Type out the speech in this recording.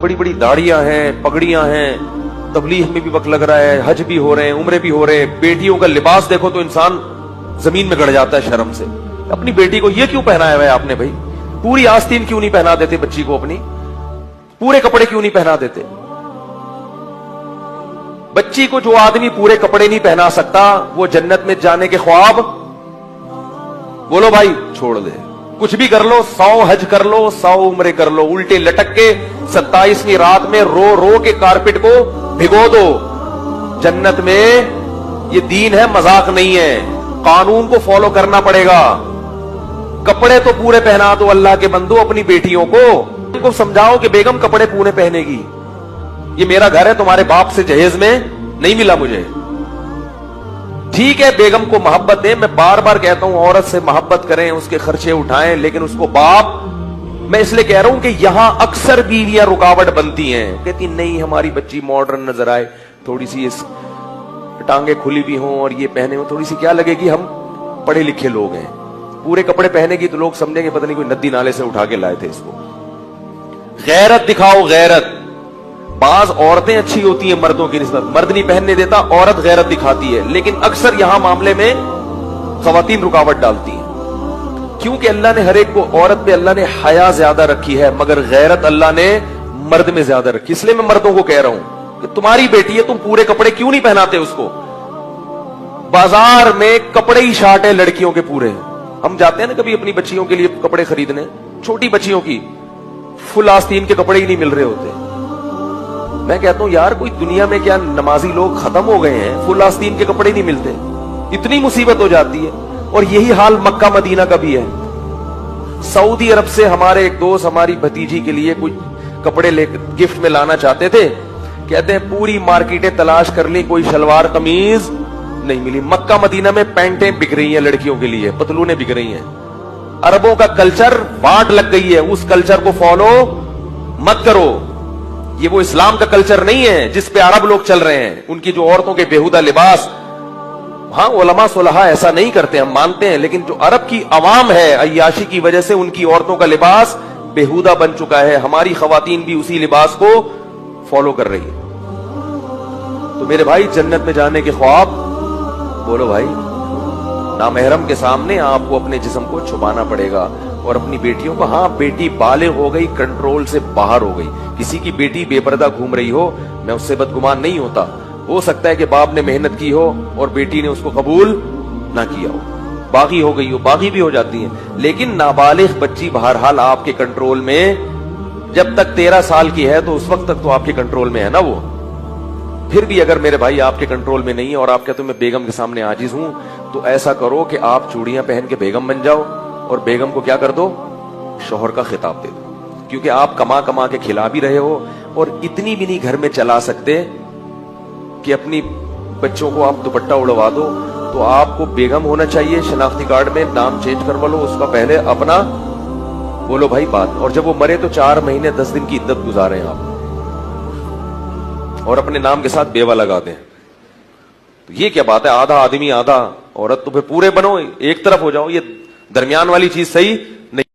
बड़ी बड़ी दाढ़ियां हैं, पगड़ियां हैं, तबलीग में भी वक्त लग रहा है, हज भी हो रहे हैं, उम्रे भी हो रहे हैं। बेटियों का लिबास देखो तो इंसान जमीन में गड़ जाता है शर्म से। अपनी बेटी को ये क्यों पहनाया हुआ है आपने भाई? पूरी आस्तीन क्यों नहीं पहना देते बच्ची को? अपनी पूरे कपड़े क्यों नहीं पहना देते? बच्ची को जो आदमी पूरे कपड़े नहीं पहना सकता वो जन्नत में जाने के ख्वाब, बोलो भाई, छोड़ दे। कुछ भी कर लो, 100 हज कर लो, 100 उम्रे कर लो, उल्टे लटक के 27वीं रात में रो रो के कारपेट को भिगो दो। जन्नत में ये दीन है, मजाक नहीं है। कानून को फॉलो करना पड़ेगा। कपड़े तो पूरे पहना दो अल्लाह के बंदो अपनी बेटियों को। उनको समझाओ कि बेगम कपड़े पूरे पहनेगी। ये मेरा घर है, तुम्हारे बाप से जहेज में नहीं मिला मुझे। ठीक है, बेगम को मोहब्बत दें। मैं बार बार कहता हूं औरत से मोहब्बत करें, उसके खर्चे उठाएं, लेकिन उसको बाप, मैं इसलिए कह रहा हूं कि यहां अक्सर बीवियां रुकावट बनती हैं। कहती नहीं हमारी बच्ची मॉडर्न नजर आए, थोड़ी सी इस टांगे खुली भी हों और ये पहने हो, थोड़ी सी क्या लगेगी हम पढ़े लिखे लोग हैं। पूरे कपड़े पहनेगी तो लोग समझेंगे पता नहीं कोई नदी नाले से उठा के लाए थे इसको। गैरत दिखाओ, गैरत। बाज औरतें अच्छी होती हैं मर्दों की निस्बत, मर्द नहीं पहनने देता, औरत गैरत दिखाती है। लेकिन अक्सर यहां मामले में खवातीन रुकावट डालती हैं, क्योंकि अल्लाह ने हर एक को, औरत पे अल्लाह ने हया ज्यादा रखी है, मगर गैरत अल्लाह ने मर्द में ज्यादा रखी। इसलिए मैं मर्दों को कह रहा हूं कि तुम्हारी बेटी है, तुम पूरे कपड़े क्यों नहीं पहनाते उसको? बाजार में कपड़े ही शार्ट है लड़कियों के पूरे। हम जाते हैं ना कभी अपनी बच्चियों के लिए कपड़े खरीदने, छोटी बच्चियों की, फुल आस्तीन के कपड़े ही नहीं मिल रहे होते। मैं कहता हूं यार, कोई दुनिया में क्या नमाजी लोग खत्म हो गए हैं? फुल आस्तीन के कपड़े नहीं मिलते, इतनी मुसीबत हो जाती है। और यही हाल मक्का मदीना का भी है। सऊदी अरब से हमारे एक दोस्त हमारी भतीजी के लिए कुछ कपड़े ले गिफ्ट में लाना चाहते थे। कहते हैं पूरी मार्केटें तलाश कर ली, कोई शलवार कमीज नहीं मिली। मक्का मदीना में पैंटें बिक रही हैं लड़कियों के लिए, पतलूनें बिक रही हैं। अरबों का कल्चर वाट लग गई है, उस कल्चर को फॉलो मत करो। ये वो इस्लाम का कल्चर नहीं है जिस पे अरब लोग चल रहे हैं। उनकी जो औरतों के बेहुदा लिबास, हाँ उलमा सुलहा ऐसा नहीं करते, हम मानते हैं, लेकिन जो अरब की अवाम है अय्याशी की वजह से उनकी औरतों का लिबास बेहुदा बन चुका है। हमारी खवातीन भी उसी लिबास को फॉलो कर रही है। तो मेरे भाई, जन्नत में जाने के ख्वाब, बोलो भाई, नामहरम के सामने आपको अपने जिस्म को छुपाना पड़ेगा। और अपनी बेटियों को, हाँ बेटी बालिग हो गई, कंट्रोल से बाहर हो गई, किसी की बेटी बेपर्दा घूम रही हो, मैं उससे बदगुमान नहीं होता। हो सकता है कि बाप ने मेहनत की हो और बेटी ने उसको कबूल ना किया हो, बागी हो गई हो, बागी भी हो जाती है। लेकिन नाबालिग बच्ची बहरहाल आपके कंट्रोल में, जब तक 13 साल की है तो उस वक्त तक तो आपके कंट्रोल में है ना वो। फिर भी अगर मेरे भाई आपके कंट्रोल में नहीं है और आप कहते हो मैं बेगम के सामने आजिज हूं, तो ऐसा करो कि आप चूड़ियां पहन के बेगम बन जाओ और बेगम को क्या कर दो, शौहर का खिताब दे दो। क्योंकि आप कमा कमा के खिला भी रहे हो और इतनी भी नहीं घर में चला सकते कि अपनी बच्चों को आप दुपट्टा उड़वा दो। तो आपको बेगम होना चाहिए, शनाख्ती कार्ड में नाम चेंज करवा लो उसका, पहले अपना, बोलो भाई बात। और जब वो मरे तो 4 महीने 10 दिन की इद्दत गुजारे आप, और अपने नाम के साथ बेवा लगा दें। तो ये क्या बात है, आधा आदमी आधा औरत? तो फिर पूरे बनो, एक तरफ हो जाओ। ये दरमियान वाली चीज सही नहीं।